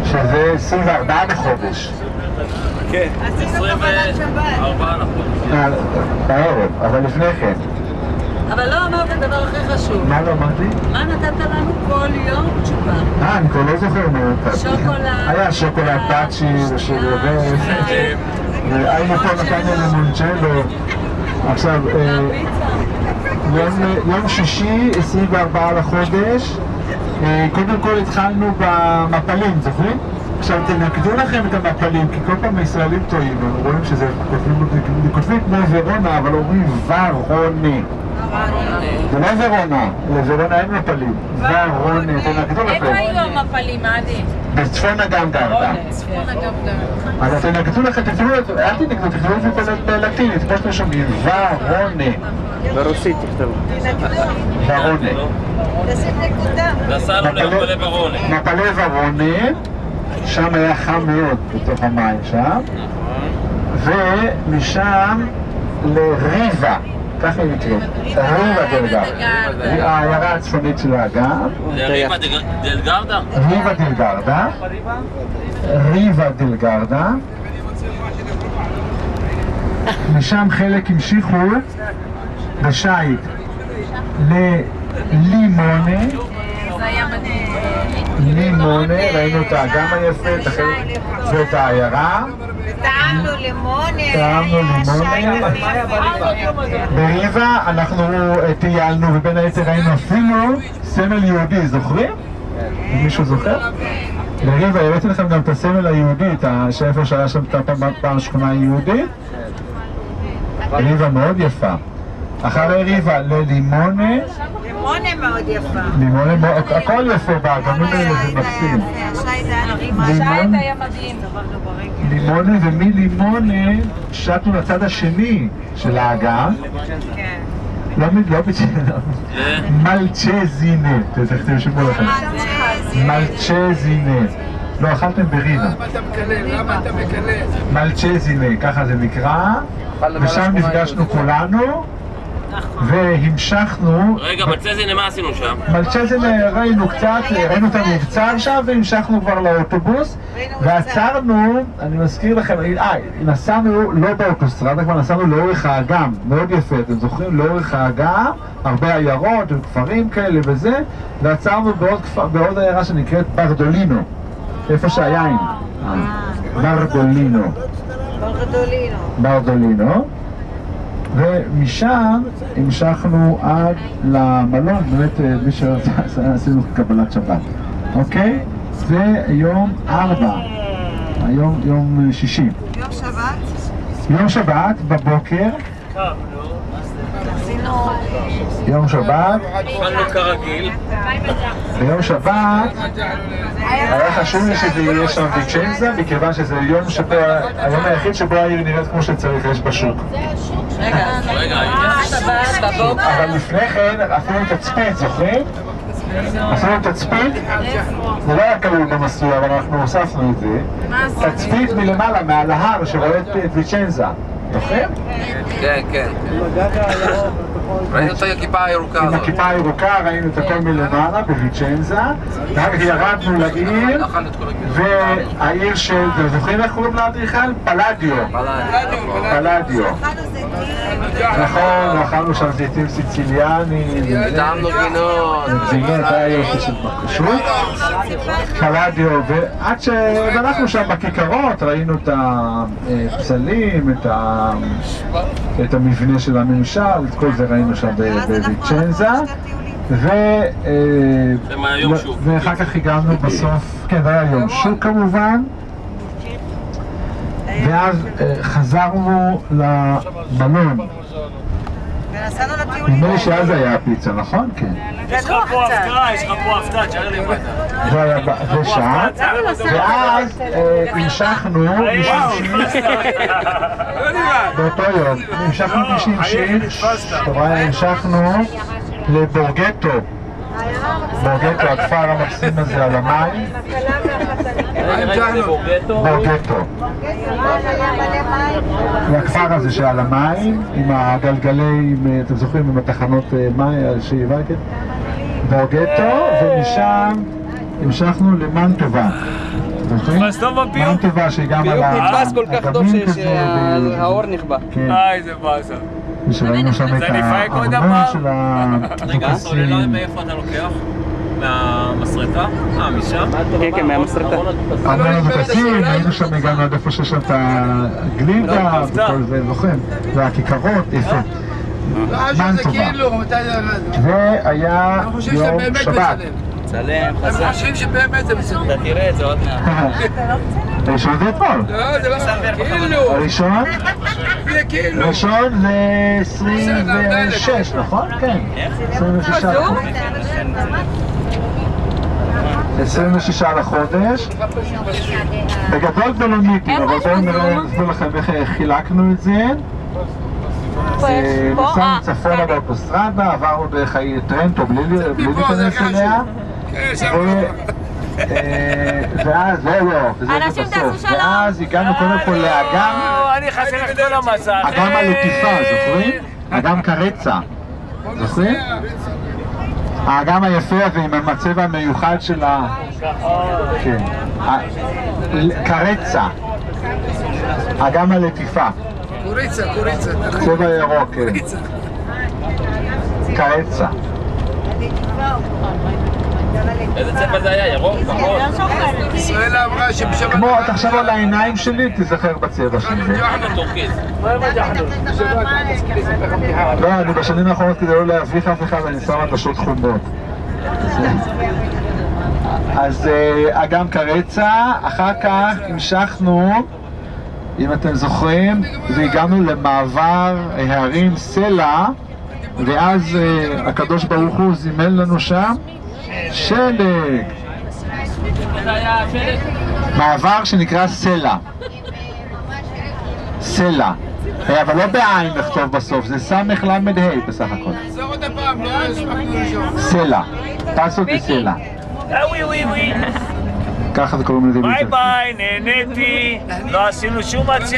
שזה 24 לחודש. כן. 24 לחודש. בערב, אבל לפני כן. אבל לא אמרת דבר הכי חשוב. מה לא אמרתי? מה נתת לנו כל יום תשובה? אני כבר לא זוכר מה נתתי. שוקולד. היה שוקולד פאצ'י ושוקולד. היינו פה נתנו למונצ'לו. עכשיו, יום שישי, 24 לחודש, קודם כל התחלנו במפלים, זוכרים? עכשיו תנקדו לכם את המפלים, כי כל פעם הישראלים טועים, אנחנו רואים שזה כותבים כמו ורונה, אבל אומרים ורונה. זה לא ורונה, לוורונה אין מפלים, ורונה, תנקדו לכם. איפה היו המפלים, עדי? בצפון אגם גרדה. אז תנקדו לכם, אל תנקדו, תכתבו את זה בלטינית, כמו שאתם שומעים, ורונה. ברוסית תכתבו. ורונה. תשים נקודה. נסענו למפלי ורונה. מפלי ורונה, שם היה חם מאוד בתוך המים שם, ומשם לריבה, ככה היא נקראת, ריבה דלגרדה, העיירה הצפונית של האגם. ריבה דלגרדה? ריבה דלגרדה, ריבה דלגרדה, משם חלק המשיכו בשייט ללימונה, לימונה, ראינו את האגם היפה, ואת העיירה. טעמנו לימונה. טעמנו לימונה. בריבה אנחנו טיילנו ובין היתר ראינו אפילו סמל יהודי, זוכרים? מישהו זוכר? לריבה הראיתי לכם גם את הסמל היהודי, שאיפה שהיה שם פעם שכונה יהודית. ריבה מאוד יפה. אחרי ריבה ללימונה. לימונה מאוד יפה. לימונה, הכל יפה באגמים האלה, זה מקסים. השייט היה מדהים. לימונה, ומלימונה שטנו לצד השני של האגם. לא מלצ'זינה, תשמעו לכם. מלצ'זינה. לא, אכלתם בריבה. למה אתה מקלל? מלצ'זינה, ככה זה נקרא. ושם נפגשנו כולנו. והמשכנו... רגע, מלצ'זינה, מה עשינו שם? מלצ'זינה ראינו קצת, ראינו את המבצר שם והמשכנו כבר לאוטובוס ועצרנו, אני מזכיר לכם, נסענו לא באוטוסטרדה, כבר נסענו לאורך האגם, מאוד יפה, אתם זוכרים? לאורך האגם, הרבה עיירות וכפרים כאלה וזה, ועצרנו בעוד עיירה שנקראת ברדולינו, איפה שהיין, ברדולינו. ברדולינו. ומשם המשכנו עד למלון, באמת מי שרצה עשינו קבלת שבת, אוקיי? זה יום 4, היום יום שישי. יום שבת? יום שבת בבוקר. יום שבת. התחלנו כרגיל. ביום שבת היה חשוב לי שזה יהיה שם ויצ'נזה, מכיוון שזה יום שבו, היום היחיד שבו העיר נראית כמו שצריך, יש בשוק. רגע, אבל לפני כן עשינו תצפית, זוכרים? עשינו תצפית, זה לא היה כלול במסלול, אבל אנחנו הוספנו את זה. תצפית מלמעלה, מעל ההר שרואה את ויצ'נזה, זוכרים? כן, כן. ראינו את הכיפה הירוקה עם הזאת. הכיפה הירוקה, ראינו את הכל מלמעלה בוויצ'נזה, ואחר כך ירדנו לעיר, והעיר של, זוכרים איך קוראים לאדריכל? פלדיו. פלדיו. נכון, אכלנו שם זיתים סיציליאנים. טעמנו גינות. גבינות, היה יופי של בקשות. פלדיו, ועד שהלכנו שם בכיכרות, ראינו את הפסלים, את המבנה של הממשל, את כל זה ראינו שם בוויצ'נזה. ואחר כך הגענו בסוף, כן, זה היה יום שוק כמובן. ואז חזרנו למלון. ונסענו לטיולים. נדמה לי שאז היה הפיצה, נכון? כן. יש לך פה הפתעה, תשאר לי מטה. ושעה, ואז המשכנו באותו יום, המשכנו לבורגטו. בורגטו, הכפר המקסים הזה על המים. בורגטו. והכפר הזה שעל המים, עם הגלגלי, אתם זוכרים, עם התחנות מים שהבאתם? בורגטו, ומשם המשכנו למנטובה. נתפס טוב בפיוק? מים טובה שגם על נתפס כל כך טוב שהאור נכבה. איזה באסה. ושראינו שם את הארמון של רגע, הדוכסים. סוללה מאיפה אתה לוקח? מהמסרטה? משם? כן, מהמסרטה. ארמון הדוכסים, היינו שם, הגענו עד איפה שיש שם את הגלידה וכל זה, זוכם? והכיכרות, יפה. מן טובה. והיה יום שבת. צלם, חזק. הם חושבים שבאמת זה בסדר. אתה תראה את זה עוד מעט. ראשון זה אתמול. לא, זה לא כאילו. הראשון? זה כאילו. ראשון זה 26, נכון? כן. 26 לחודש. 26 לחודש. בגדול בלוניטים, אבל בואו נראה, נסביר לכם איך חילקנו את זה. נסענו צפונה באוטוסטרדה, עברנו דרך העיר טרנטו בלי להיכנס אליה. ואז, אנשים תעשו שלום. ואז הגענו קודם כל לאגם, אני חסר לך כל המסע. אגם הלטיפה, זוכרים? אגם קרצה, זוכרים? האגם היפה ועם המצבע המיוחד של ה... כן. קרצה. אגם הלטיפה. קוריצה. צבע ירוק, כן. קרצה. איזה צבע זה היה? ירוק? ישראל אמרה שבשבת... כמו, תחשב על העיניים שלי, תיזכר בצבע של זה. לא, אני בשנים האחרונות כדי לא להביך אף אחד, אני שם עדשות חומות. אז אגם קרצה, אחר כך המשכנו, אם אתם זוכרים, והגענו למעבר הערים סלע, ואז הקדוש ברוך הוא זימן לנו שם שלג. מעבר שנקרא סלע. סלע. אבל לא בעין לכתוב בסוף, זה סמך למד ה' בסך הכל. זה עוד הפעם, לא הספקנו לשאול. סלע. פסו בסלע. ככה זה קוראים לזה. ביי ביי, נהניתי. לא עשינו שום עציר.